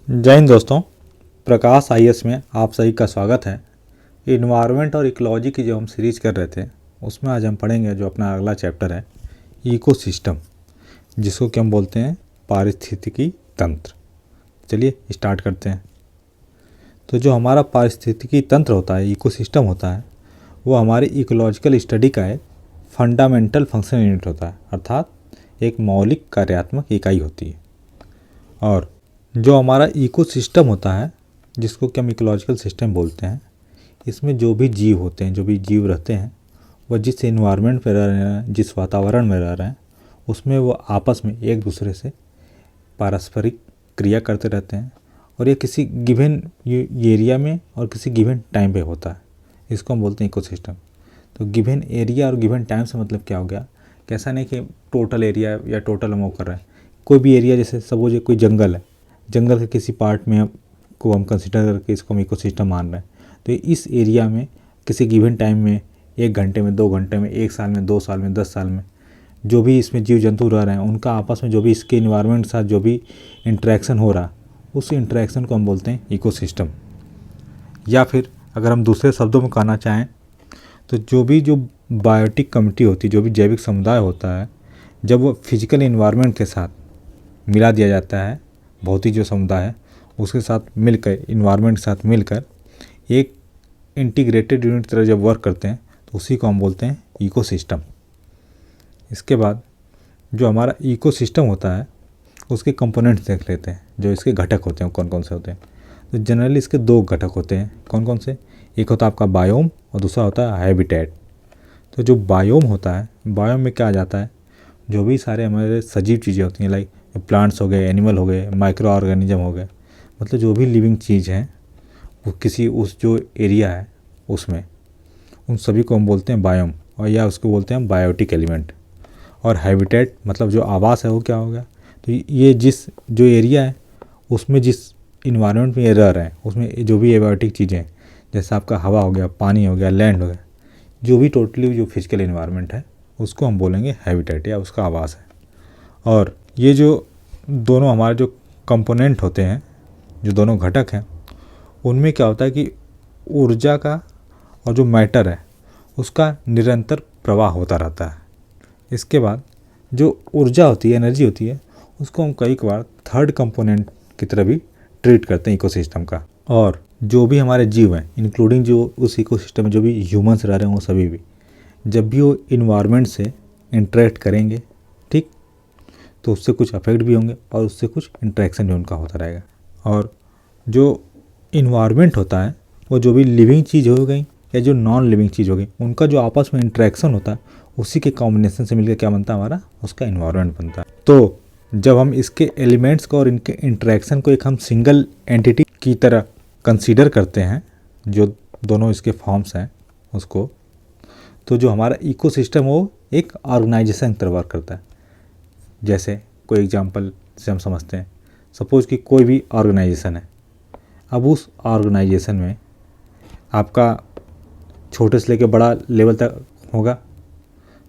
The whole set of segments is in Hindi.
जय हिंद दोस्तों। प्रकाश आईएएस में आप सभी का स्वागत है। इन्वायरमेंट और इकोलॉजी की जो हम सीरीज कर रहे थे उसमें आज हम पढ़ेंगे जो अपना अगला चैप्टर है इकोसिस्टम, जिसको कि हम बोलते हैं पारिस्थितिकी तंत्र। चलिए स्टार्ट करते हैं। तो जो हमारा पारिस्थितिकी तंत्र होता है, इकोसिस्टम होता है, वो हमारी इकोलॉजिकल स्टडी का एक फंडामेंटल फंक्शन यूनिट होता है, अर्थात एक मौलिक कार्यात्मक इकाई होती है। और जो हमारा इकोसिस्टम होता है, जिसको कि हम इकोलॉजिकल सिस्टम बोलते हैं, इसमें जो भी जीव होते हैं, जो भी जीव रहते हैं, वह जिस इन्वायरमेंट में रह रहे हैं, जिस वातावरण में रह रहे हैं, उसमें वो आपस में एक दूसरे से पारस्परिक क्रिया करते रहते हैं। और ये किसी गिवन एरिया में और किसी गिवन टाइम पे होता है। इसको हम बोलते हैं इकोसिस्टम। तो गिवन एरिया और गिवन टाइम से मतलब क्या हो गया, कैसा नहीं कि टोटल एरिया या टोटल हम वो कर रहे हैं। कोई भी एरिया, जैसे सपोज कोई जंगल है, जंगल के किसी पार्ट में को हम कंसिडर करके इसको हम इकोसिस्टम मान रहे हैं। तो इस एरिया में किसी गिवन टाइम में 1 घंटे में, 2 घंटे में, 1 साल में, 2 साल में, 10 साल में जो भी इसमें जीव जंतु रह रहे हैं, उनका आपस में जो भी इसके इन्वायरमेंट के साथ जो भी इंटरेक्शन हो रहा, उस इंटरेक्शन को हम बोलते हैं इकोसिस्टम। या फिर अगर हम दूसरे शब्दों में कहना चाहें तो जो बायोटिक कम्युनिटी होती है, जो भी जैविक समुदाय होता है, जब वो फिजिकल इन्वायरमेंट के साथ मिला दिया जाता है, भौतिक जो समुदाय है उसके साथ मिलकर, इन्वायरमेंट के साथ मिलकर एक इंटीग्रेटेड यूनिट तरह जब वर्क करते हैं, तो उसी को हम बोलते हैं इकोसिस्टम। इसके बाद जो हमारा इकोसिस्टम होता है उसके कंपोनेंट्स देख लेते हैं, जो इसके घटक होते हैं कौन कौन से होते हैं। तो जनरली इसके 2 घटक होते हैं। कौन कौन से? एक होता है आपका बायोम और दूसरा होता है हैबिटेट। तो जो बायोम होता है, बायोम में क्या आ जाता है, जो भी सारे हमारे सजीव चीज़ें होती हैं, लाइक प्लांट्स हो गए, एनिमल हो गए, माइक्रो ऑर्गेनिज्म हो गए, मतलब जो भी लिविंग चीज़ हैं वो किसी उस जो एरिया है उसमें, उन सभी को हम बोलते हैं बायोम, और या उसको बोलते हैं बायोटिक एलिमेंट। और हैबिटेट मतलब जो आवास है वो क्या हो गया, तो ये जिस जो एरिया है उसमें जिस इन्वायरमेंट में ये रह रहे हैं, उसमें जो भी एबायोटिक चीज़ें हैं, जैसे आपका हवा हो गया, पानी हो गया, लैंड हो गया, जो भी टोटली जो फिजिकल इन्वायरमेंट है उसको हम बोलेंगे हैबिटेट या उसका आवास है। और ये जो दोनों हमारे जो कंपोनेंट होते हैं, जो दोनों घटक हैं, उनमें क्या होता है कि ऊर्जा का और जो मैटर है उसका निरंतर प्रवाह होता रहता है। इसके बाद जो ऊर्जा होती है, एनर्जी होती है, उसको हम कई बार थर्ड कंपोनेंट की तरह भी ट्रीट करते हैं इकोसिस्टम का। और जो भी हमारे जीव हैं, इंक्लूडिंग जो उस इकोसिस्टम में जो भी ह्यूमंस रह रहे हैं, वो सभी भी जब भी वो इन्वायरमेंट से इंटरेक्ट करेंगे, ठीक, तो उससे कुछ अफेक्ट भी होंगे और उससे कुछ इंटरेक्शन भी उनका होता रहेगा। और जो इन्वायरमेंट होता है वो जो भी लिविंग चीज़ हो गई या जो नॉन लिविंग चीज़ हो गई, उनका जो आपस में इंटरेक्शन होता है, उसी के कॉम्बिनेशन से मिलकर क्या बनता है, हमारा उसका इन्वायरमेंट बनता है। तो जब हम इसके एलिमेंट्स को और इनके इंटरेक्शन को एक हम सिंगल एंटिटी की तरह कंसीडर करते हैं, जो दोनों इसके फॉर्म्स हैं उसको, तो जो हमारा इकोसिस्टम वो एक ऑर्गेनाइजेशन की तरह वर्क करता है। जैसे कोई एग्जांपल से हम समझते हैं, सपोज कि कोई भी ऑर्गेनाइजेशन है। अब उस ऑर्गेनाइजेशन में आपका छोटे से लेकर बड़ा लेवल तक होगा।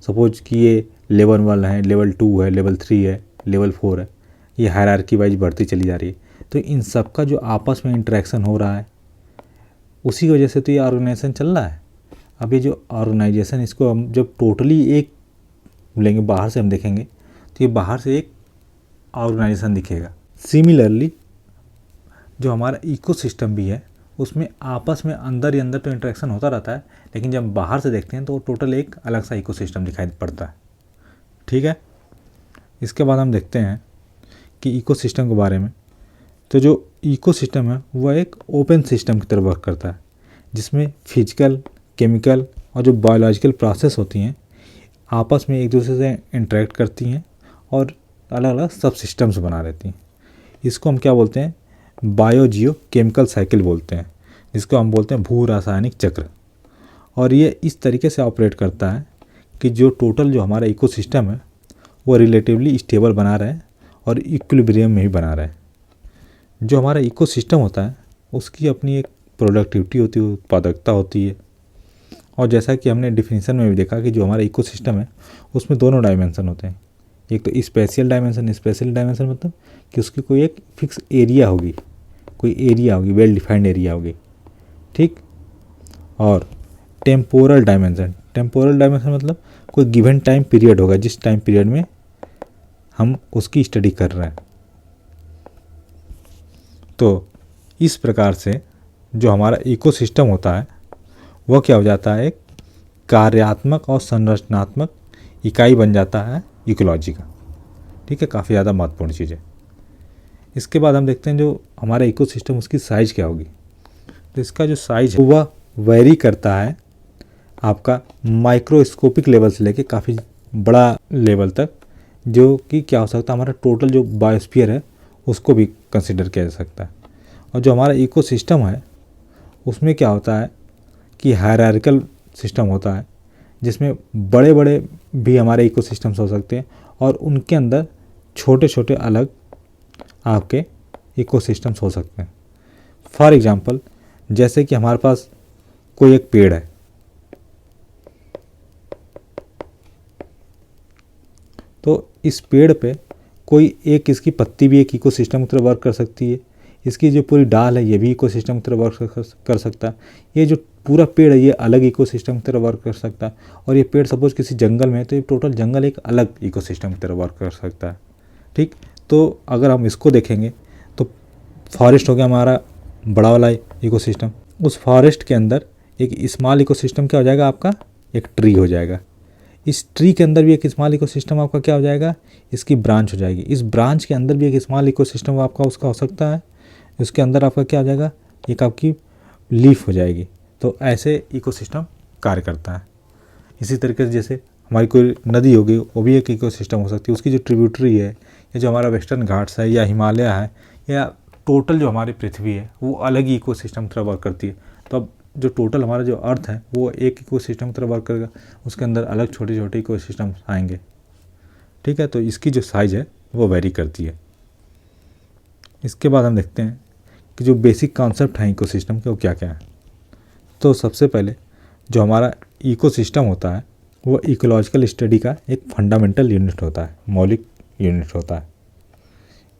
सपोज कि ये लेवल 1 है, लेवल 2 है, लेवल 3 है, लेवल 4 है, ये हायरार्की वाइज बढ़ती चली जा रही है। तो इन सब का जो आपस में इंटरेक्शन हो रहा है, उसी की वजह से तो ये ऑर्गेनाइजेशन चल रहा है। अब ये जो ऑर्गेनाइजेशन, इसको हम जब टोटली एक लेंगे, बाहर से हम देखेंगे, तो ये बाहर से एक ऑर्गेनाइजेशन दिखेगा। सिमिलरली जो हमारा इकोसिस्टम भी है, उसमें आपस में अंदर ही अंदर तो इंटरेक्शन होता रहता है, लेकिन जब बाहर से देखते हैं तो टोटल एक अलग सा इकोसिस्टम दिखाई पड़ता है। ठीक है। इसके बाद हम देखते हैं कि इकोसिस्टम के बारे में। तो जो इकोसिस्टम है वह एक ओपन सिस्टम की तरह वर्क करता है, जिसमें फिजिकल, केमिकल और जो बायोलॉजिकल प्रोसेस होती हैं आपस में एक दूसरे से इंटरेक्ट करती हैं और अलग अलग सब सिस्टम्स बना रहती हैं। इसको हम क्या बोलते हैं, बायोजियो केमिकल साइकिल बोलते हैं, जिसको हम बोलते हैं भू रासायनिक चक्र। और ये इस तरीके से ऑपरेट करता है कि जो टोटल जो हमारा इकोसिस्टम है वो रिलेटिवली स्टेबल बना रहे और इक्विलिब्रियम में ही बना रहे। जो हमारा इकोसिस्टम होता है उसकी अपनी एक प्रोडक्टिविटी होती है, उत्पादकता होती है। और जैसा कि हमने डिफिनीशन में भी देखा कि जो हमारा इकोसिस्टम है उसमें दोनों डायमेंशन होते हैं। एक तो स्पेशियल डायमेंशन। स्पेशल डायमेंशन मतलब कि उसकी कोई एक फिक्स एरिया होगी कोई एरिया होगी, वेल डिफाइंड एरिया होगी, ठीक। और टेम्पोरल डायमेंशन मतलब कोई गिवन टाइम पीरियड होगा, जिस टाइम पीरियड में हम उसकी स्टडी कर रहे हैं। तो इस प्रकार से जो हमारा इकोसिस्टम होता है वह क्या हो जाता है, एक कार्यात्मक और संरचनात्मक इकाई बन जाता है इकोलॉजी का, ठीक है। काफ़ी ज़्यादा महत्वपूर्ण चीज़ है। इसके बाद हम देखते हैं जो हमारा इकोसिस्टम उसकी साइज़ क्या होगी। तो इसका जो साइज़ है वह वेरी करता है आपका माइक्रोस्कोपिक लेवल से लेके काफ़ी बड़ा लेवल तक, जो कि क्या हो सकता है, हमारा टोटल जो बायोस्फीयर है उसको भी कंसिडर किया जा सकता है। और जो हमारा इकोसिस्टम है उसमें क्या होता है कि हायरार्किकल सिस्टम होता है, जिसमें बड़े बड़े भी हमारे इकोसिस्टम्स हो सकते हैं और उनके अंदर छोटे छोटे अलग आपके इकोसिस्टम्स हो सकते हैं। फॉर एग्जांपल, जैसे कि हमारे पास कोई एक पेड़ है, तो इस पेड़ पे कोई एक इसकी पत्ती भी एक इकोसिस्टम की तरह वर्क कर सकती है, इसकी जो पूरी डाल है ये भी इकोसिस्टम की तरह वर्क कर सकता है, ये जो पूरा पेड़ है ये अलग इकोसिस्टम की तरह वर्क कर सकता है। और ये पेड़ सपोज किसी जंगल में है तो ये टोटल जंगल एक अलग इकोसिस्टम की तरह वर्क कर सकता है, ठीक। तो अगर हम इसको देखेंगे तो फॉरेस्ट हो गया हमारा बड़ा वाला इकोसिस्टम, उस फॉरेस्ट के अंदर एक स्मॉल इकोसिस्टम क्या हो जाएगा आपका, एक ट्री हो जाएगा। इस ट्री के अंदर भी एक स्मॉल इकोसिस्टम आपका क्या हो जाएगा, इसकी ब्रांच हो जाएगी। इस ब्रांच के अंदर भी एक स्मॉल इकोसिस्टम आपका उसका हो सकता है, उसके अंदर आपका क्या हो जाएगा, एक आपकी लीफ हो जाएगी। तो ऐसे इकोसिस्टम कार्य करता है। इसी तरीके से जैसे हमारी कोई नदी होगी वो भी एक इकोसिस्टम हो सकती है, उसकी जो ट्रिब्यूटरी है या जो हमारा वेस्टर्न घाट्स है या हिमालय है या टोटल जो हमारी पृथ्वी है वो अलग ही इकोसिस्टम तरह वर्क करती है। तो अब जो टोटल हमारा जो अर्थ है वो एक इकोसिस्टम तरह वर्क करेगा, उसके अंदर अलग छोटे छोटे इकोसिस्टम आएंगे, ठीक है। तो इसकी जो साइज़ है वो वेरी करती है। इसके बाद हम देखते हैं कि जो बेसिक कॉन्सेप्ट हैं इकोसिस्टम के वो क्या क्या है। तो सबसे पहले जो हमारा इकोसिस्टम होता है वो इकोलॉजिकल स्टडी का एक फंडामेंटल यूनिट होता है, मौलिक यूनिट होता है।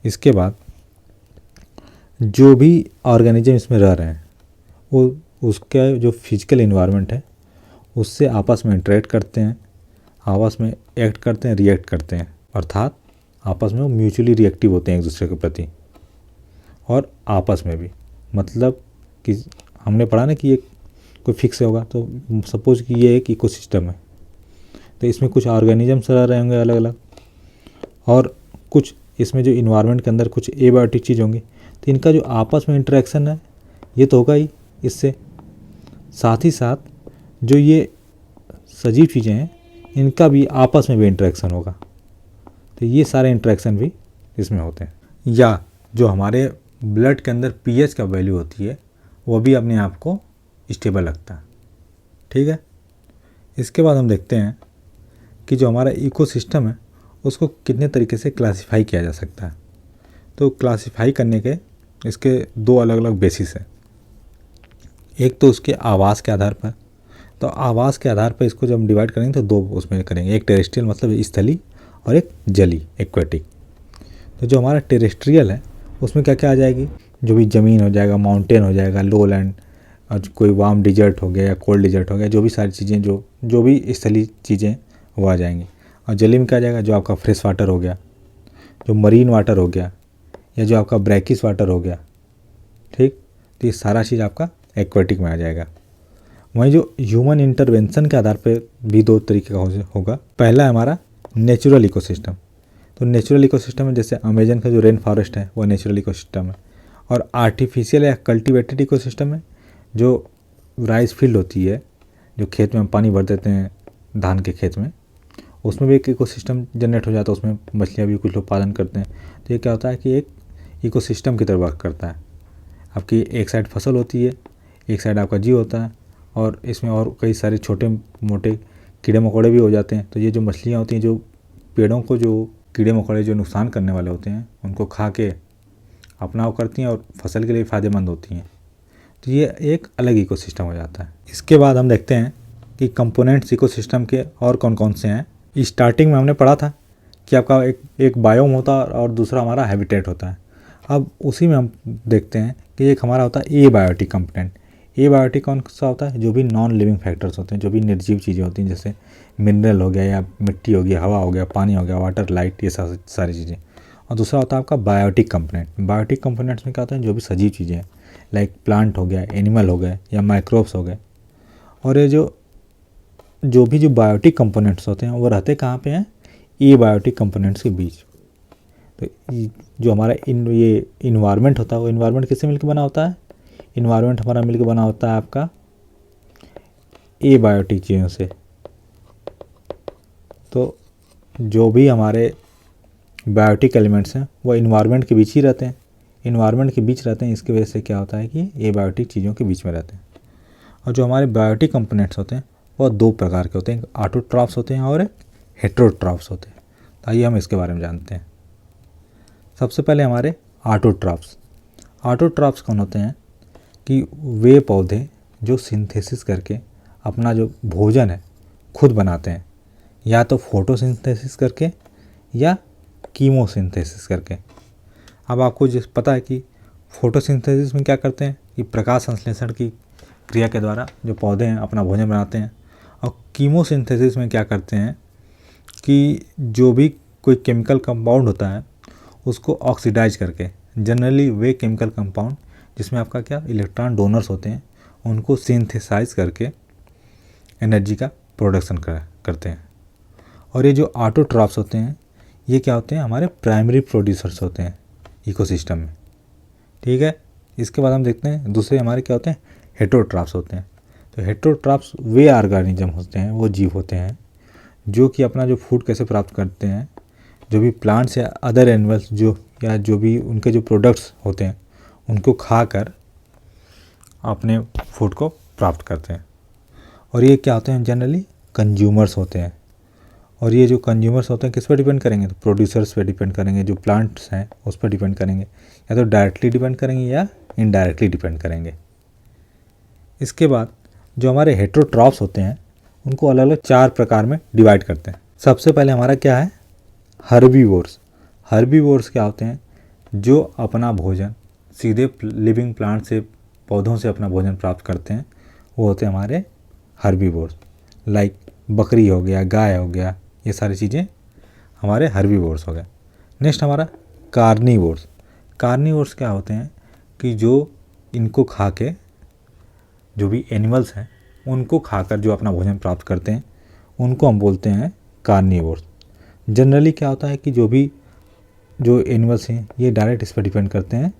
इसके बाद जो भी ऑर्गेनिज्म इसमें रह रहे हैं वो उसका जो फिजिकल इन्वायरमेंट है उससे आपस में इंटरेक्ट करते हैं, आपस में एक्ट करते हैं, रिएक्ट करते हैं, अर्थात आपस में वो म्यूचुअली रिएक्टिव होते हैं एक दूसरे के प्रति। और आपस में भी मतलब कि हमने पढ़ा ना कि ये कोई फिक्स होगा, तो सपोज कि ये एक इकोसिस्टम है तो इसमें कुछ ऑर्गेनिजम्स रह रहे होंगे अलग अलग, और कुछ इसमें जो इन्वायरमेंट के अंदर कुछ एबायोटिक चीज़ होंगी, तो इनका जो आपस में इंटरेक्शन है ये तो होगा ही। इससे साथ ही साथ जो ये सजीव चीज़ें हैं इनका भी आपस में भी इंटरेक्शन होगा, तो ये सारे इंटरेक्शन भी इसमें होते हैं। या जो हमारे ब्लड के अंदर पीएच का वैल्यू होती है वो भी अपने आप को स्टेबल रखता है, ठीक है। इसके बाद हम देखते हैं कि जो हमारा इकोसिस्टम है उसको कितने तरीके से क्लासिफाई किया जा सकता है। तो क्लासिफाई करने के इसके दो अलग अलग बेसिस हैं। एक तो उसके आवास के आधार पर, तो आवास के आधार पर इसको जब हम डिवाइड करेंगे तो दो उसमें करेंगे, एक टेरेस्ट्रियल मतलब स्थलीय और एक जली एक्वेटिक। तो जो हमारा टेरेस्ट्रियल है उसमें क्या क्या आ जाएगी, जो भी ज़मीन हो जाएगा, माउंटेन हो जाएगा, लो लैंड, और कोई वार्म डिजर्ट हो गया या कोल्ड डिजर्ट हो गया, जो भी सारी चीज़ें जो भी स्थलीय चीज़ें वो आ जाएंगी। और जली में क्या आ जाएगा, जो आपका फ्रेश वाटर हो गया, जो मरीन वाटर हो गया, या जो आपका ब्रैकिश वाटर हो गया, ठीक। तो ये सारा चीज़ आपका एक्वेटिक में आ जाएगा। वहीं जो ह्यूमन इंटरवेंशन के आधार पर भी दो तरीके का होगा। पहला है हमारा नेचुरल इकोसिस्टम। तो नेचुरल इकोसिस्टम में जैसे अमेजन का जो रेन फॉरेस्ट है वो नेचुरल इकोसिस्टम है, और आर्टिफिशियल या कल्टिवेटेड इकोसिस्टम है जो राइस फील्ड होती है, जो खेत में हम पानी भर देते हैं धान के खेत में, उसमें भी एक इकोसिस्टम जनरेट हो जाता है, उसमें मछलियाँ भी कुछ लोग पालन करते हैं। तो ये क्या होता है कि एक इकोसिस्टम की तरह वर्क करता है। आपकी एक साइड फसल होती है, एक साइड आपका जीव होता है, और इसमें और कई सारे छोटे मोटे कीड़े मकोड़े भी हो जाते हैं। तो ये जो मछलियाँ होती हैं जो पेड़ों को जो कीड़े मकोड़े जो नुकसान करने वाले होते हैं उनको खा के अपना वो करती हैं और फसल के लिए फ़ायदेमंद होती हैं। तो ये एक अलग इकोसिस्टम हो जाता है। इसके बाद हम देखते हैं कि कंपोनेंट्स इकोसिस्टम के और कौन कौन से हैं। स्टार्टिंग में हमने पढ़ा था कि आपका एक बायोम होता है और दूसरा हमारा हैबिटेट होता है। अब उसी में हम देखते हैं कि एक हमारा होता है एबायोटिक कंपोनेंट। एबायोटिक कौन सा होता है? जो भी नॉन लिविंग फैक्टर्स होते हैं, जो भी निर्जीव चीज़ें होती हैं, जैसे मिनरल हो गया या मिट्टी हो गया, हवा हो गया, पानी हो गया, वाटर, लाइट, ये सारी चीज़ें। और दूसरा होता है आपका बायोटिक कंपोनेंट। बायोटिक कंपोनेंट्स में क्या होता है? जो भी सजीव चीज़ें हैं, लाइक प्लांट हो गया, एनिमल हो गए या माइक्रोब्स हो गए। और ये जो भी बायोटिक कंपोनेंट्स होते हैं वो रहते कहाँ पे हैं? एबायोटिक कंपोनेंट्स के बीच। तो जो हमारा ये इन्वायरमेंट होता है, वो इन्वायरमेंट किससे मिलकर बना होता है? इन्वायरमेंट हमारा मिलकर बना होता है आपका एबायोटिक चीज़ों से। तो जो भी हमारे बायोटिक एलिमेंट्स हैं वो इन्वायरमेंट के बीच ही रहते हैं, इन्वायरमेंट के बीच रहते हैं। इसकी वजह से क्या होता है कि एबायोटिक चीज़ों के बीच में रहते हैं। और जो हमारे बायोटिक कंपोनेंट्स होते हैं वो दो प्रकार के होते हैं, एक ऑटोट्रॉफ्स होते हैं और एक हेटेरोट्रॉफ्स होते हैं। तो आइए हम इसके बारे में जानते हैं। सबसे पहले हमारे ऑटोट्रॉफ्स। ऑटोट्रॉफ्स कौन होते हैं? कि वे पौधे जो सिंथेसिस करके अपना जो भोजन है खुद बनाते हैं, या तो फोटोसिंथेसिस करके या कीमोसिंथेसिस करके। अब आपको जिस पता है कि फोटोसिंथेसिस में क्या करते हैं कि प्रकाश संश्लेषण की क्रिया के द्वारा जो पौधे हैं अपना भोजन बनाते हैं। और कीमोसिंथेसिस में क्या करते हैं कि जो भी कोई केमिकल कंपाउंड होता है उसको ऑक्सीडाइज करके, जनरली वे केमिकल कंपाउंड जिसमें आपका क्या इलेक्ट्रॉन डोनर्स होते हैं, उनको सिंथेसाइज करके एनर्जी का प्रोडक्शन करते हैं। और ये जो ऑटोट्रॉफ्स होते हैं ये क्या होते हैं? हमारे प्राइमरी प्रोड्यूसर्स होते हैं इकोसिस्टम में। ठीक है, इसके बाद हम देखते हैं दूसरे हमारे क्या होते हैं? हेटेरोट्रॉफ्स होते हैं। तो हेटेरोट्रॉफ्स वे ऑर्गेनिज्म होते हैं, वो जीव होते हैं जो कि अपना जो फूड कैसे प्राप्त करते हैं, जो भी प्लांट्स या अदर एनिमल्स जो भी उनके जो प्रोडक्ट्स होते हैं उनको खाकर अपने फूड को प्राप्त करते हैं। और ये क्या होते हैं? जनरली कंज्यूमर्स होते हैं। और ये जो कंज्यूमर्स होते हैं किस पर डिपेंड करेंगे? तो प्रोड्यूसर्स पे डिपेंड करेंगे, जो प्लांट्स हैं उस पर डिपेंड करेंगे, या तो डायरेक्टली डिपेंड करेंगे या इनडायरेक्टली डिपेंड करेंगे। इसके बाद जो हमारे हेटेरोट्रॉफ्स होते हैं उनको अलग अलग 4 प्रकार में डिवाइड करते हैं। सबसे पहले हमारा क्या है? हर्बीवोर्स। हर्बीवोर्स क्या होते हैं? जो अपना भोजन सीधे लिविंग प्लांट से, पौधों से अपना भोजन प्राप्त करते हैं, वो होते हैं हमारे हर्बीवोर्स। लाइक बकरी हो गया, गाय हो गया, ये सारी चीज़ें हमारे हर्बीवोर्स हो गए। नेक्स्ट हमारा कार्निवोर्स। कार्निवोर्स क्या होते हैं? कि जो इनको खा के, जो भी एनिमल्स हैं उनको खाकर जो अपना भोजन प्राप्त करते हैं उनको हम बोलते हैं कार्निवोर्स। जनरली क्या होता है कि जो एनिमल्स हैं ये डायरेक्ट इस पर डिपेंड करते हैं,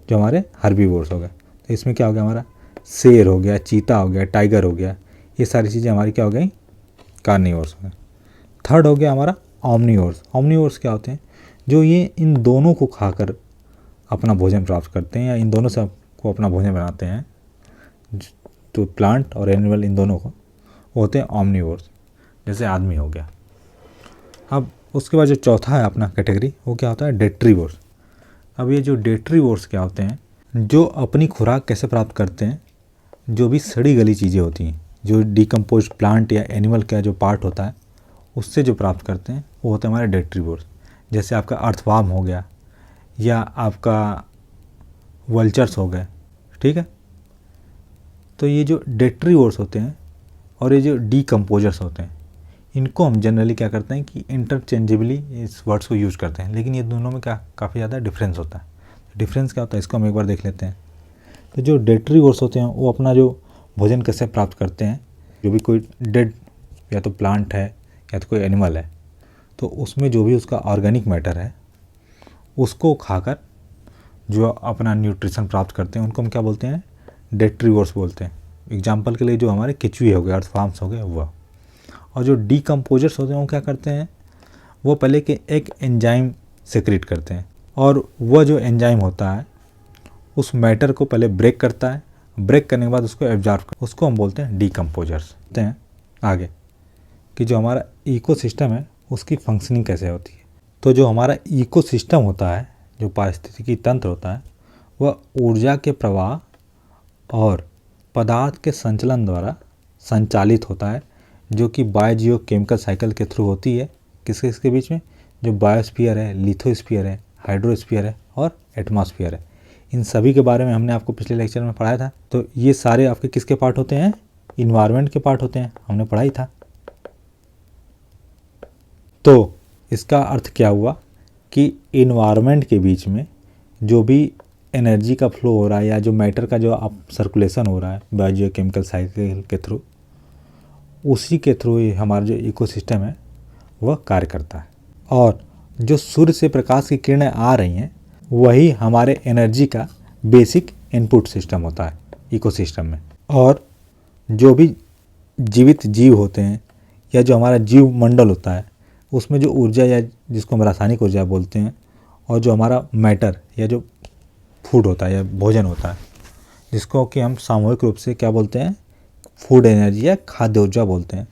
जो हमारे हर्बीवोर्स हो गए। तो इसमें क्या हो गया? हमारा शेर हो गया, चीता हो गया, टाइगर हो गया, ये सारी चीज़ें हमारी क्या हो गई? कार्निवोर्स हो गए। थर्ड हो गया हमारा ओमनिवोर्स। ओमनिवोर्स क्या होते हैं? जो ये इन दोनों को खाकर अपना भोजन प्राप्त करते हैं या इन दोनों से को अपना भोजन बनाते हैं, तो प्लांट और एनिमल इन दोनों को, वो होते हैं ओमनिवोर्स, जैसे आदमी हो गया। अब उसके बाद जो चौथा है अपना कैटेगरी, वो क्या होता है? डेट्रीवोर्स। अब ये जो डेट्रीवोर्स क्या होते हैं? जो अपनी खुराक कैसे प्राप्त करते हैं? जो भी सड़ी गली चीज़ें होती हैं, जो डिकम्पोज प्लांट या एनिमल का जो पार्ट होता है उससे जो प्राप्त करते हैं वो होते हैं हमारे डेट्रीवोर्स। जैसे आपका अर्थवर्म हो गया या आपका वल्चर्स हो गए। ठीक है, तो ये जो डेट्रीवोर्स होते हैं और ये जो डिकम्पोजर्स होते हैं, इनको हम जनरली क्या करते हैं कि इंटरचेंजेबली इस वर्ड्स को यूज़ करते हैं, लेकिन ये दोनों में क्या काफ़ी ज़्यादा डिफरेंस होता है। डिफरेंस क्या होता है इसको हम एक बार देख लेते हैं। तो जो डेट्रीवोर्स होते हैं वो अपना जो भोजन कैसे प्राप्त करते हैं? जो भी कोई डेड या तो प्लांट है या तो कोई एनिमल है, तो उसमें जो भी उसका ऑर्गेनिक मैटर है उसको खाकर जो अपना न्यूट्रिशन प्राप्त करते हैं उनको हम क्या बोलते हैं? डेट्रीवोर्स बोलते हैं। एग्जाम्पल के लिए जो हमारे केचुए हो गए, अर्थवर्म्स हो गए, वह। और जो डिकम्पोजर्स होते हैं वो क्या करते हैं? वो पहले के एक एंजाइम सेक्रेट करते हैं, और वह जो एंजाइम होता है उस मैटर को पहले ब्रेक करता है, ब्रेक करने के बाद उसको एब्जॉर्ब करता है, उसको हम बोलते हैं डिकम्पोजर्स। कहते हैं आगे कि जो हमारा इकोसिस्टम है उसकी फंक्शनिंग कैसे होती है। तो जो हमारा इकोसिस्टम होता है, जो पारिस्थितिकी तंत्र होता है, वह ऊर्जा के प्रवाह और पदार्थ के संचलन द्वारा संचालित होता है, जो कि बायोजियो केमिकल साइकिल के थ्रू होती है। किसके बीच में? जो बायोस्फीयर है, लिथोस्फीयर है, हाइड्रोस्फीयर है और एटमॉस्फेयर है, इन सभी के बारे में हमने आपको पिछले लेक्चर में पढ़ाया था। तो ये सारे आपके किसके पार्ट होते हैं? इन्वायरमेंट के पार्ट होते हैं, हमने पढ़ा ही था। तो इसका अर्थ क्या हुआ कि इन्वायरमेंट के बीच में जो भी एनर्जी का फ्लो हो रहा है या जो मैटर का जो आप सर्कुलेशन हो रहा है बायोकेमिकल साइकिल के थ्रू, उसी के थ्रू ही हमारा जो इकोसिस्टम है वह कार्य करता है। और जो सूर्य से प्रकाश की किरणें आ रही हैं वही हमारे एनर्जी का बेसिक इनपुट सिस्टम होता है इकोसिस्टम में। और जो भी जीवित जीव होते हैं या जो हमारा जीव मंडल होता है उसमें जो ऊर्जा या जिसको हम रासायनिक ऊर्जा बोलते हैं, और जो हमारा मैटर या जो फूड होता है या भोजन होता है जिसको कि हम सामूहिक रूप से क्या बोलते हैं? फूड एनर्जी या खाद्य ऊर्जा बोलते हैं।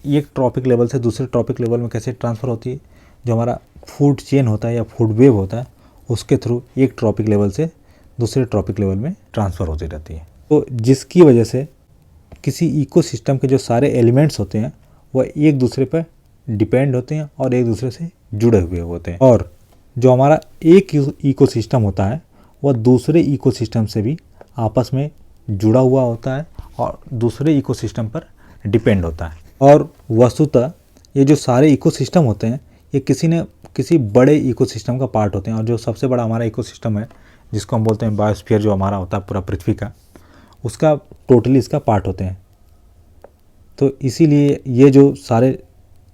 ये एक ट्रॉपिक लेवल से दूसरे ट्रॉपिक लेवल में कैसे ट्रांसफ़र होती है? जो हमारा फूड चेन होता है या फूड वेव होता है उसके थ्रू एक ट्रॉपिक लेवल से दूसरे ट्रॉपिक लेवल में ट्रांसफ़र होती रहती है। तो जिसकी वजह से किसी इकोसिस्टम के जो सारे एलिमेंट्स होते हैं वह एक दूसरे पर डिपेंड होते हैं और एक दूसरे से जुड़े हुए होते हैं। और जो हमारा एक इकोसिस्टम होता है वह दूसरे इकोसिस्टम से भी आपस में जुड़ा हुआ होता है और दूसरे इकोसिस्टम पर डिपेंड होता है। और वस्तुतः ये जो सारे इकोसिस्टम होते हैं ये किसी बड़े इकोसिस्टम का पार्ट होते हैं। और जो सबसे बड़ा हमारा इकोसिस्टम है जिसको हम बोलते हैं बायोस्फीयर, जो हमारा होता है पूरा पृथ्वी का, उसका टोटली इसका पार्ट होते हैं। तो इसीलिए ये जो सारे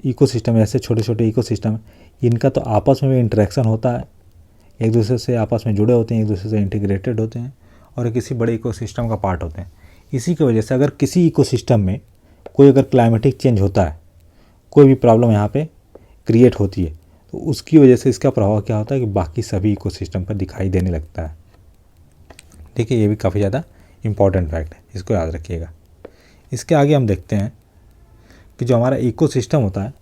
इकोसिस्टम ऐसे छोटे छोटे इकोसिस्टम इनका तो आपस में भी इंटरेक्शन होता है, एक दूसरे से आपस में जुड़े होते हैं, एक दूसरे से इंटीग्रेटेड होते हैं और किसी बड़े इकोसिस्टम का पार्ट होते हैं। इसी की वजह से अगर किसी इकोसिस्टम में कोई अगर क्लाइमेटिक चेंज होता है, कोई भी प्रॉब्लम यहाँ पे क्रिएट होती है, तो उसकी वजह से इसका प्रभाव क्या होता है कि बाकी सभी इकोसिस्टम पर दिखाई देने लगता है। देखिए ये भी काफ़ी ज़्यादा इम्पॉर्टेंट फैक्ट है, इसको याद रखिएगा। इसके आगे हम देखते हैं कि जो हमारा इकोसिस्टम होता है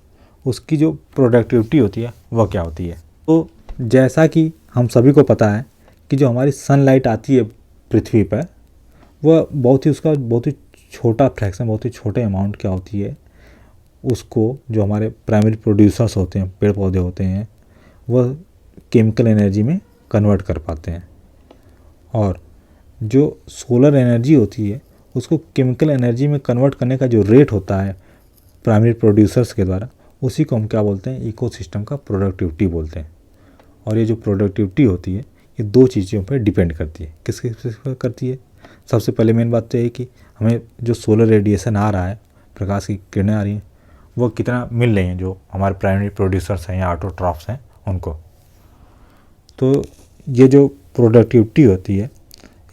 उसकी जो प्रोडक्टिविटी होती है वह क्या होती है। तो जैसा कि हम सभी को पता है कि जो हमारी सनलाइट आती है पृथ्वी पर वह बहुत ही छोटा फ्रैक्शन, बहुत ही छोटे अमाउंट क्या होती है, उसको जो हमारे प्राइमरी प्रोड्यूसर्स होते हैं, पेड़ पौधे होते हैं, वह केमिकल एनर्जी में कन्वर्ट कर पाते हैं। और जो सोलर एनर्जी होती है उसको केमिकल एनर्जी में कन्वर्ट करने का जो रेट होता है प्राइमरी प्रोड्यूसर्स के द्वारा, उसी को हम क्या बोलते हैं? इकोसिस्टम का प्रोडक्टिविटी बोलते हैं। और ये जो प्रोडक्टिविटी होती है ये दो चीज़ों पर डिपेंड करती है। किस पर करती है? सबसे पहले मेन बात तो ये कि हमें जो सोलर रेडिएशन आ रहा है, प्रकाश की किरणें आ रही हैं, वो कितना मिल रही हैं जो हमारे प्राइमरी प्रोड्यूसर्स हैं या ऑटोट्रॉफ्स हैं उनको। तो ये जो प्रोडक्टिविटी होती है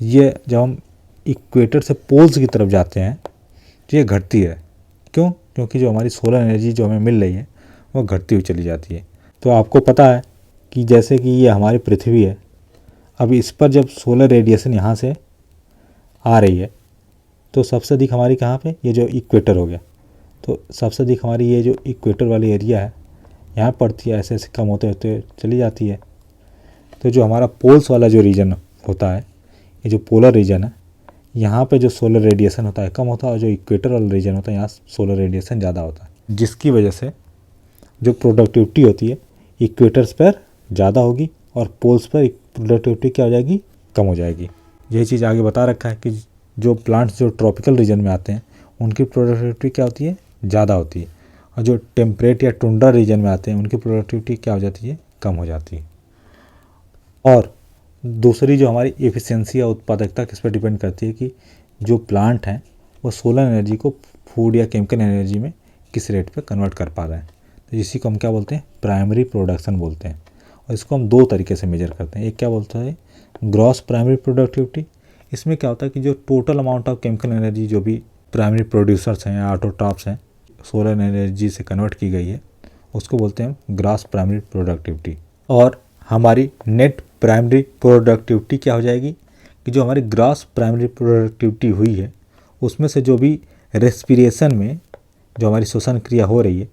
ये जब हम इक्वेटर से पोल्स की तरफ जाते हैं तो ये घटती है। क्यों? क्योंकि जो हमारी सोलर एनर्जी जो हमें मिल रही है वो घटती हुई चली जाती है। तो आपको पता है कि जैसे कि ये हमारी पृथ्वी है, अब इस पर जब सोलर रेडिएशन यहाँ से आ रही है तो सबसे अधिक हमारी कहाँ पे? ये जो इक्वेटर हो गया, तो सबसे अधिक हमारी ये जो इक्वेटर वाली एरिया है यहाँ पड़ती है, ऐसे ऐसे कम होते होते चली जाती है। तो जो हमारा पोल्स वाला जो रीजन होता है, ये जो पोलर रीजन है, यहाँ पे जो सोलर रेडिएशन होता है कम होता है और जो इक्वेटर वाला रीजन होता है यहाँ सोलर रेडिएशन ज़्यादा होता है, जिसकी वजह से जो प्रोडक्टिविटी होती है इक्वेटर्स पर ज़्यादा होगी और पोल्स पर प्रोडक्टिविटी क्या हो जाएगी? कम हो जाएगी। यही चीज़ आगे बता रखा है कि जो प्लांट्स जो ट्रॉपिकल रीजन में आते हैं उनकी प्रोडक्टिविटी क्या होती है? ज़्यादा होती है, और जो टेम्परेट या टुंड्रा रीजन में आते हैं उनकी प्रोडक्टिविटी क्या हो जाती है? कम हो जाती है। और दूसरी जो हमारी एफिशिएंसी या उत्पादकता किस पर डिपेंड करती है कि जो प्लांट हैं वो सोलर एनर्जी को फूड या केमिकल एनर्जी में किस रेट पे कन्वर्ट कर पा रहे हैं। तो इसी को हम क्या बोलते हैं? प्राइमरी प्रोडक्शन बोलते हैं। और इसको हम दो तरीके से मेजर करते हैं। एक क्या बोलता है? Gross primary productivity. इसमें क्या होता है कि जो total amount of chemical energy जो भी प्राइमरी प्रोड्यूसर्स हैं या ऑटोट्रॉफ्स हैं सोलर एनर्जी से कन्वर्ट की गई है उसको बोलते हैं हम ग्रॉस प्राइमरी प्रोडक्टिविटी। और हमारी नेट प्राइमरी प्रोडक्टिविटी क्या हो जाएगी कि जो हमारी ग्रॉस प्राइमरी प्रोडक्टिविटी हुई है उसमें से जो भी रेस्पिरेशन में जो हमारी श्वसन क्रिया हो रही है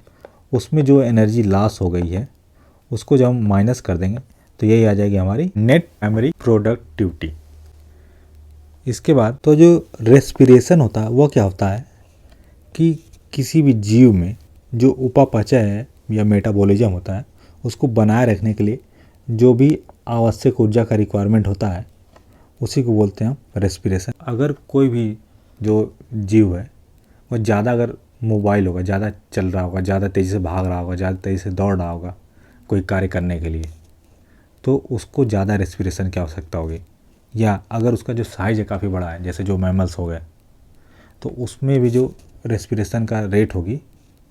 उसमें जो एनर्जी लॉस हो गई है उसको जब हम माइनस कर देंगे तो यही आ जाएगी हमारी नेट प्राइमरी प्रोडक्टिविटी। इसके बाद तो जो रेस्पिरेशन होता है वो क्या होता है कि किसी भी जीव में जो उपापचय है या मेटाबॉलिज्म होता है उसको बनाए रखने के लिए जो भी आवश्यक ऊर्जा का रिक्वायरमेंट होता है उसी को बोलते हैं हम रेस्पिरेशन। अगर कोई भी जो जीव है वो ज़्यादा अगर मोबाइल होगा, ज़्यादा चल रहा होगा, ज़्यादा तेज़ी से भाग रहा होगा, ज़्यादा तेज़ी से दौड़ रहा होगा कोई कार्य करने के लिए, तो उसको ज़्यादा रेस्पिरेशन की आवश्यकता होगी। या अगर उसका जो साइज़ है काफ़ी बड़ा है, जैसे जो मैमल्स हो गए, तो उसमें भी जो रेस्पिरेशन का रेट होगी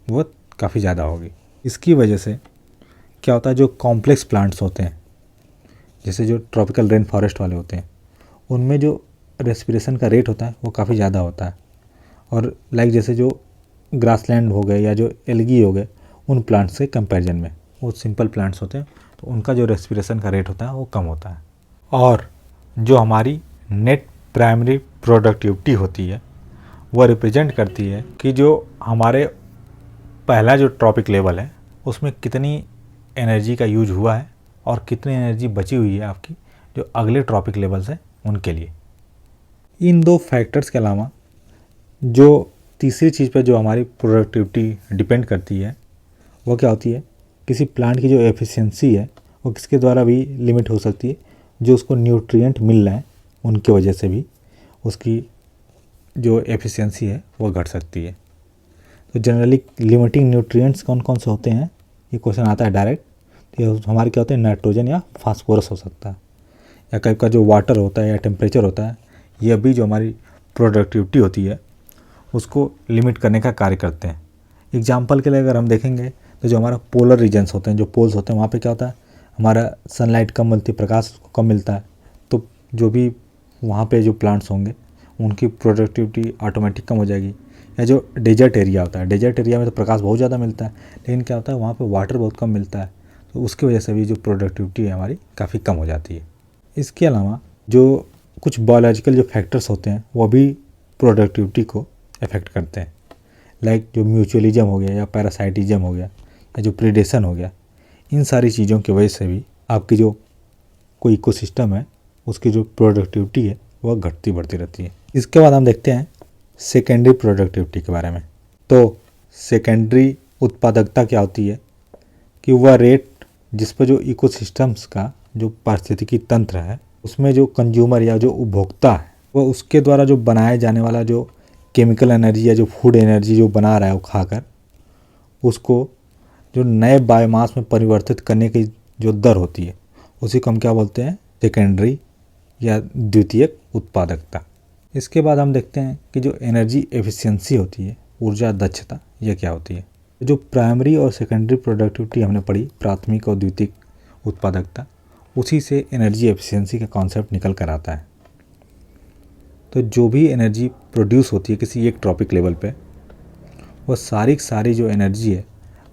वो काफ़ी ज़्यादा होगी। इसकी वजह से क्या होता है, जो कॉम्प्लेक्स प्लांट्स होते हैं, जैसे जो ट्रॉपिकल रेन फॉरेस्ट वाले होते हैं, उनमें जो रेस्पिरेशन का रेट होता है वो काफ़ी ज़्यादा होता है। और लाइक जैसे जो ग्रासलैंड हो गए या जो एल्गी हो गए, उन प्लांट्स के कंपैरिजन में वो सिंपल प्लांट्स होते हैं, तो उनका जो रेस्पिरेशन का रेट होता है वो कम होता है। और जो हमारी नेट प्राइमरी प्रोडक्टिविटी होती है वो रिप्रेजेंट करती है कि जो हमारे पहला जो ट्रॉपिक लेवल है उसमें कितनी एनर्जी का यूज हुआ है और कितनी एनर्जी बची हुई है आपकी जो अगले ट्रॉपिक लेवल्स हैं उनके लिए। इन दो फैक्टर्स के अलावा जो तीसरी चीज़ पर जो हमारी प्रोडक्टिविटी डिपेंड करती है वो क्या होती है, किसी प्लांट की जो एफिशिएंसी है वो किसके द्वारा भी लिमिट हो सकती है, जो उसको न्यूट्रिएंट मिल रहा है उनके वजह से भी उसकी जो एफिशिएंसी है वो घट सकती है। तो जनरली लिमिटिंग न्यूट्रिएंट्स कौन कौन से होते हैं, ये क्वेश्चन आता है डायरेक्ट। तो ये हमारे क्या होते हैं, नाइट्रोजन या फास्फोरस हो सकता है, या कई का जो वाटर होता है या टेम्परेचर होता है, ये भी जो हमारी प्रोडक्टिविटी होती है उसको लिमिट करने का कार्य करते हैं। एग्जाम्पल के लिए अगर हम देखेंगे तो जो हमारा पोलर रीजन्स होते हैं, जो पोल्स होते हैं, वहाँ पे क्या होता है, हमारा सनलाइट कम मिलती है, प्रकाश कम मिलता है, तो जो भी वहाँ पे जो प्लांट्स होंगे उनकी प्रोडक्टिविटी ऑटोमेटिक कम हो जाएगी। या जो डेजर्ट एरिया होता है, डेजर्ट एरिया में तो प्रकाश बहुत ज़्यादा मिलता है, लेकिन क्या होता है वहाँ पे वाटर बहुत कम मिलता है, तो उसकी वजह से भी जो प्रोडक्टिविटी है हमारी काफ़ी कम हो जाती है। इसके अलावा जो कुछ बायोलॉजिकल जो फैक्टर्स होते हैं वो भी प्रोडक्टिविटी को अफेक्ट करते हैं, लाइक जो म्यूचुअलिज्म हो गया या पैरासाइटिज्म हो गया या जो प्रीडेशन हो गया। इन सारी चीज़ों की वजह से भी आपकी जो कोई इकोसिस्टम है उसकी जो प्रोडक्टिविटी है वह घटती बढ़ती रहती है। इसके बाद हम देखते हैं सेकेंडरी प्रोडक्टिविटी के बारे में। तो सेकेंडरी उत्पादकता क्या होती है कि वह रेट जिस पर जो इकोसिस्टम्स का जो पारिस्थितिकी तंत्र है उसमें जो कंज्यूमर या जो उपभोक्ता है वह उसके द्वारा जो बनाए जाने वाला जो केमिकल एनर्जी या जो फूड एनर्जी जो बना रहा है वो खाकर उसको जो नए बायोमास में परिवर्तित करने की जो दर होती है उसी को हम क्या बोलते हैं, सेकेंडरी या द्वितीयक उत्पादकता। इसके बाद हम देखते हैं कि जो एनर्जी एफिशिएंसी होती है, ऊर्जा दक्षता, यह क्या होती है। जो प्राइमरी और सेकेंडरी प्रोडक्टिविटी हमने पढ़ी, प्राथमिक और द्वितीयक उत्पादकता, उसी से एनर्जी एफिशिएंसी का कॉन्सेप्ट निकल कर आता है। तो जो भी एनर्जी प्रोड्यूस होती है किसी एक ट्रॉपिक लेवल पे, वो सारी जो एनर्जी है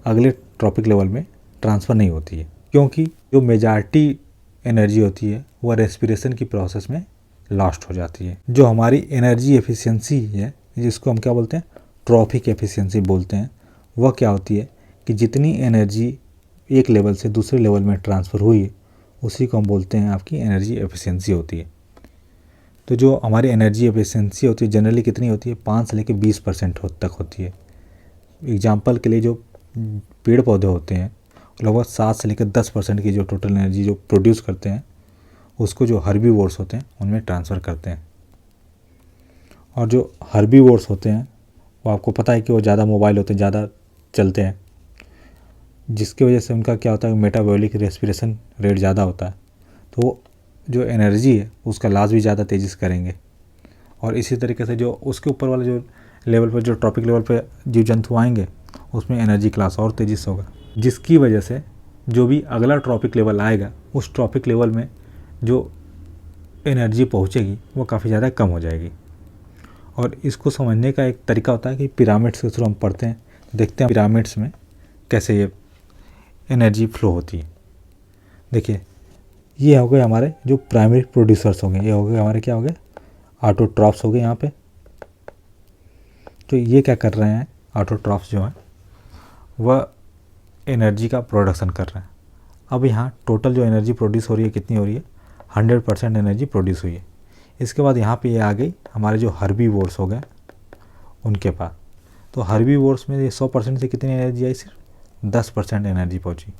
अगले ट्रॉपिक लेवल में ट्रांसफ़र नहीं होती है, क्योंकि जो मेजॉरिटी एनर्जी होती है वह रेस्पिरेशन की प्रोसेस में लॉस्ट हो जाती है। जो हमारी एनर्जी एफिशिएंसी है जिसको हम क्या बोलते हैं, ट्रॉपिक एफिशिएंसी बोलते हैं, वह क्या होती है कि जितनी एनर्जी एक लेवल से दूसरे लेवल में ट्रांसफ़र हुई है उसी को हम बोलते हैं आपकी एनर्जी एफिशिएंसी होती है। तो जो हमारी एनर्जी एफिशिएंसी होती है जनरली कितनी होती है, 5 से लेकर 20% तक होती है। एग्जाम्पल के लिए जो पेड़ पौधे होते हैं लगभग 7 से लेकर 10% की जो टोटल एनर्जी जो प्रोड्यूस करते हैं उसको जो हर्बीवोर्स होते हैं उनमें ट्रांसफ़र करते हैं। और जो हर्बीवोर्स होते हैं वो आपको पता है कि वो ज़्यादा मोबाइल होते हैं, ज़्यादा चलते हैं, जिसकी वजह से उनका क्या होता है, मेटाबॉलिक रेस्पिरेशन रेट ज़्यादा होता है, तो जो एनर्जी है उसका लॉस भी ज़्यादा तेज़ी से करेंगे। और इसी तरीके से जो उसके ऊपर वाले जो लेवल पर जो ट्रॉपिक लेवल पर जीव जंतु आएंगे उसमें एनर्जी क्लास और तेज़ी से होगा, जिसकी वजह से जो भी अगला ट्रॉपिक लेवल आएगा उस ट्रॉपिक लेवल में जो एनर्जी पहुंचेगी वो काफ़ी ज़्यादा कम हो जाएगी। और इसको समझने का एक तरीका होता है कि पिरामिड्स के थ्रू हम पढ़ते हैं, देखते हैं पिरामिड्स में कैसे ये एनर्जी फ्लो होती है। देखिए ये हो गए हमारे जो प्राइमरी प्रोड्यूसर्स हो गए, ये हो गए हमारे क्या हो गए, ऑटोट्रॉफ्स हो गए यहाँ पे। तो ये क्या कर रहे हैं, ऑटोट्रॉफ्स जो हैं वह एनर्जी का प्रोडक्शन कर रहे हैं। अब यहाँ टोटल जो एनर्जी प्रोड्यूस हो रही है कितनी हो रही है, 100% एनर्जी प्रोड्यूस हुई है। इसके बाद यहाँ पे ये आ गई हमारे जो हर्बीवोर्स हो गए उनके पास। तो हर्बीवोर्स में ये 100% से कितनी एनर्जी आई, सिर्फ 10% एनर्जी पहुँची।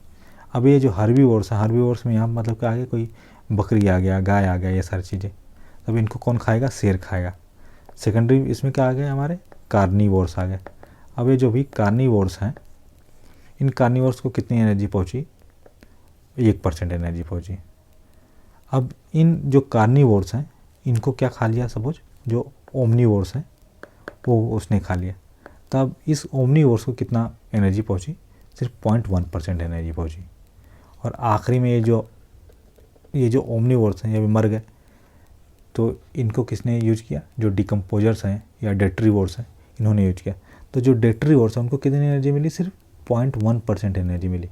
अब ये जो हर्बीवोर्स है, हर्बीवोर्स में यहाँ मतलब क्या आ गया, कोई बकरी आ गया, गाय आ गया, ये सारी चीज़ें, तब इनको कौन खाएगा? शेर खाएगा। सेकेंडरी इसमें क्या आ गए हमारे? कार्निवोर्स आ गए। अब ये जो भी कार्निवोर्स हैं, इन कार्निवोर्स को कितनी एनर्जी पहुंची? 1% एनर्जी पहुंची। अब इन जो कार्निवोर्स हैं इनको क्या खा लिया? सपोज जो ओमनीवोर्स हैं वो उसने खा लिया, तब इस ओमनीवोर्स को कितना एनर्जी पहुंची? सिर्फ 0.1% एनर्जी पहुंची। और आखिरी में ये जो ओमनीवोर्स हैं ये भी मर गए, तो इनको किसने यूज किया? जो डिकम्पोजर्स हैं या डेट्रीवोर्स हैं इन्होंने यूज किया। तो जो डेट्रीवोर्स हैं उनको कितनी एनर्जी मिली? सिर्फ 0.1% एनर्जी मिली।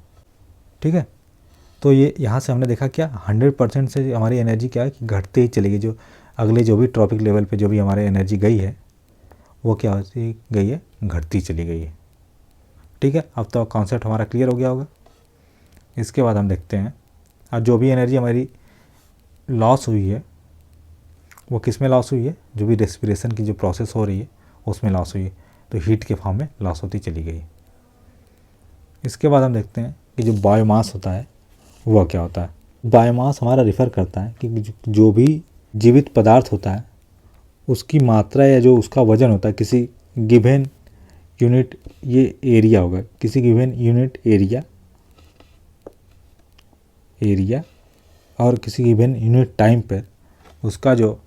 ठीक है, तो ये यहाँ से हमने देखा क्या 100% से हमारी एनर्जी क्या है कि घटते ही चलेगी। जो अगले जो भी ट्रॉपिक लेवल पे जो भी हमारी एनर्जी गई है वो क्या होती गई है? घटती चली गई है। ठीक है, अब तो कॉन्सेप्ट हमारा क्लियर हो गया होगा। इसके बाद हम देखते हैं अब जो भी एनर्जी हमारी लॉस हुई है वो किस में लॉस हुई है? जो भी रेस्पिरेशन की जो प्रोसेस हो रही है उसमें लॉस हुई है, तो हीट के फॉर्म में लॉस होती चली गई। इसके बाद हम देखते हैं कि जो बायोमास होता है वह क्या होता है। बायोमास हमारा रिफ़र करता है कि जो भी जीवित पदार्थ होता है उसकी मात्रा या जो उसका वजन होता है किसी गिवन यूनिट, ये एरिया होगा, किसी गिवन यूनिट एरिया और किसी गिवन यूनिट टाइम पर उसका जो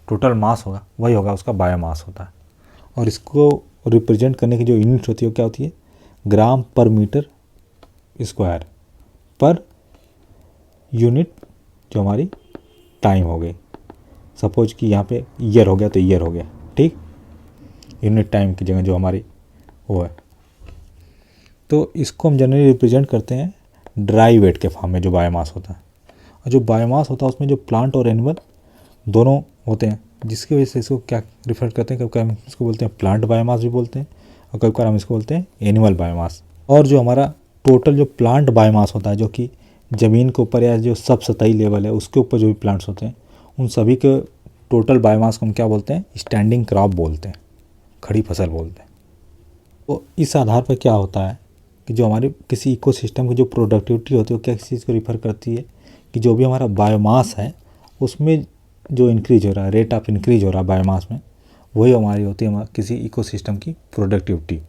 टोटल मास होगा वही होगा उसका बायोमास होता है। और इसको रिप्रेजेंट करने की जो यूनिट होती है वो क्या होती है? ग्राम पर मीटर स्क्वायर पर यूनिट जो हमारी टाइम हो गई। सपोज कि यहाँ पे ईयर हो गया तो ईयर हो गया, ठीक, यूनिट टाइम की जगह जो हमारी वो है। तो इसको हम जनरली रिप्रेजेंट करते हैं ड्राई वेट के फॉर्म में जो बायोमास होता है। और जो बायोमास होता है उसमें जो प्लांट और एनिमल दोनों होते हैं, जिसकी वजह से इसको क्या रिफर करते हैं? कभी हम इसको बोलते हैं प्लांट बायोमास भी बोलते हैं और कभी हम इसको बोलते हैं एनिमल बायोमास। और जो हमारा टोटल जो प्लांट बायोमास होता है जो कि ज़मीन के ऊपर या जो सब सतही लेवल है उसके ऊपर जो भी प्लांट्स होते हैं उन सभी के टोटल बायोमास को हम क्या बोलते हैं? स्टैंडिंग क्रॉप बोलते हैं, खड़ी फसल बोलते हैं। तो इस आधार पर क्या होता है कि जो हमारे किसी इकोसिस्टम की जो प्रोडक्टिविटी होती है वो क्या किस चीज़ को रिफ़र करती है? कि जो भी हमारा बायोमास है उसमें जो इंक्रीज हो रहा है, रेट ऑफ इंक्रीज हो रहा है बायोमास में, वही हमारी होती है किसी इकोसिस्टम की प्रोडक्टिविटी।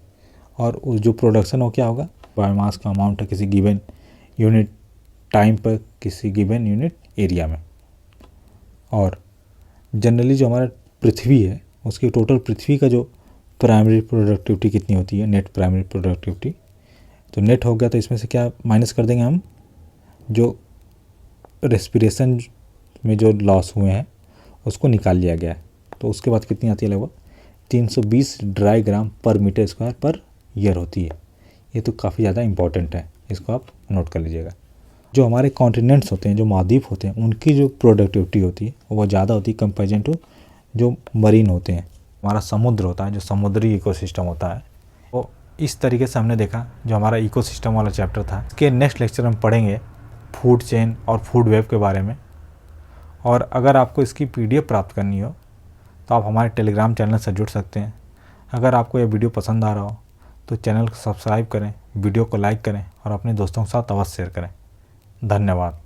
और उस जो प्रोडक्शन हो क्या होगा? बायोमास का अमाउंट है किसी गिवन यूनिट टाइम पर किसी गिवन यूनिट एरिया में। और जनरली जो हमारा पृथ्वी है उसकी टोटल पृथ्वी का जो प्राइमरी प्रोडक्टिविटी कितनी होती है? Net primary productivity. तो नेट हो गया तो इसमें से क्या माइनस कर देंगे हम? जो रेस्पिरेशन में जो लॉस हुए हैं उसको निकाल लिया गया है। तो उसके बाद कितनी आती है? लगभग 320 ड्राई ग्राम पर मीटर स्क्वायर पर ईयर होती है। ये तो काफ़ी ज़्यादा इंपॉर्टेंट है, इसको आप नोट कर लीजिएगा। जो हमारे कॉन्टिनेंट्स होते हैं, जो महाद्वीप होते हैं, उनकी जो प्रोडक्टिविटी होती है वो ज़्यादा होती है कंपेरिजन टू जो मरीन होते हैं। हमारा समुद्र होता है, जो समुद्री इकोसिस्टम होता है, वो इस तरीके से हमने देखा जो हमारा इकोसिस्टम वाला चैप्टर था। इसके नेक्स्ट लेक्चर हम पढ़ेंगे फूड चेन और फूड वेब के बारे में। और अगर आपको इसकी PDF प्राप्त करनी हो तो आप हमारे टेलीग्राम चैनल से जुड़ सकते हैं। अगर आपको यह वीडियो पसंद आ रहा हो तो चैनल को सब्सक्राइब करें, वीडियो को लाइक करें और अपने दोस्तों के साथ अवश्य शेयर करें। धन्यवाद।